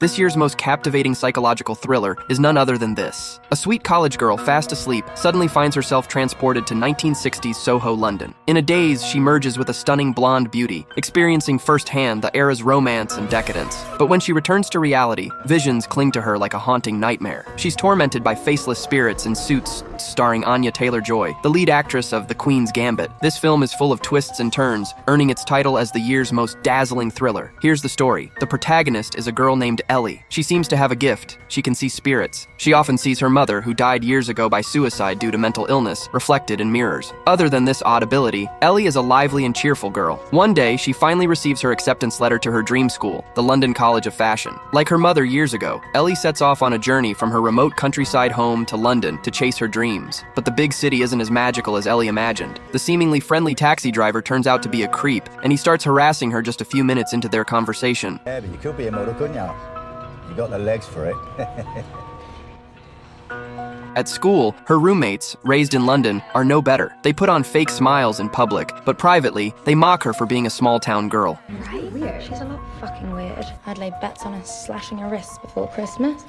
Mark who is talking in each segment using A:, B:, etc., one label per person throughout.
A: This year's most captivating psychological thriller is none other than this. A sweet college girl, fast asleep, suddenly finds herself transported to 1960s Soho London. In a daze, she merges with a stunning blonde beauty, experiencing firsthand the era's romance and decadence. But when she returns to reality, visions cling to her like a haunting nightmare. She's tormented by faceless spirits in suits starring Anya Taylor-Joy, the lead actress of The Queen's Gambit. This film is full of twists and turns, earning its title as the year's most dazzling thriller. Here's the story. The protagonist is a girl named Ellie. She seems to have a gift. She can see spirits. She often sees her mother, who died years ago by suicide due to mental illness, reflected in mirrors. Other than this odd ability, Ellie is a lively and cheerful girl. One day, she finally receives her acceptance letter to her dream school, the London College of Fashion. Like her mother years ago, Ellie sets off on a journey from her remote countryside home to London to chase her dreams. But the big city isn't as magical as Ellie imagined. The seemingly friendly taxi driver turns out to be a creep, and he starts harassing her just a few minutes into their conversation.
B: Yeah, but you could be a model, couldn't you? You got the legs for it.
A: At school, her roommates, raised in London, are no better. They put on fake smiles in public, but privately, they mock her for being a small-town girl.
C: Right? Weird. She's a lot fucking weird. I'd lay bets on her slashing her wrists before Christmas.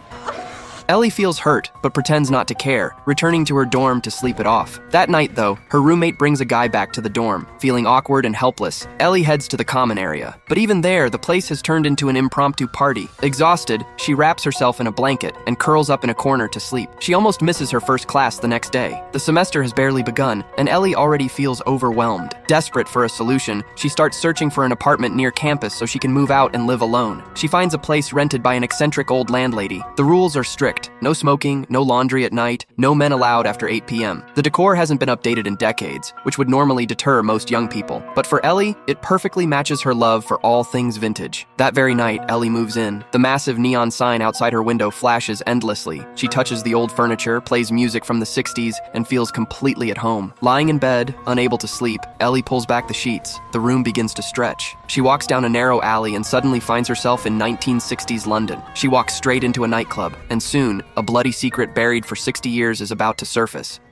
A: Ellie feels hurt, but pretends not to care, returning to her dorm to sleep it off. That night, though, her roommate brings a guy back to the dorm. Feeling awkward and helpless, Ellie heads to the common area. But even there, the place has turned into an impromptu party. Exhausted, she wraps herself in a blanket and curls up in a corner to sleep. She almost misses her first class the next day. The semester has barely begun, and Ellie already feels overwhelmed. Desperate for a solution, she starts searching for an apartment near campus so she can move out and live alone. She finds a place rented by an eccentric old landlady. The rules are strict. No smoking, no laundry at night, no men allowed after 8 p.m. The decor hasn't been updated in decades, which would normally deter most young people. But for Ellie, it perfectly matches her love for all things vintage. That very night, Ellie moves in. The massive neon sign outside her window flashes endlessly. She touches the old furniture, plays music from the 60s, and feels completely at home. Lying in bed, unable to sleep, Ellie pulls back the sheets. The room begins to stretch. She walks down a narrow alley and suddenly finds herself in 1960s London. She walks straight into a nightclub, and soon, a bloody secret buried for 60 years is about to surface.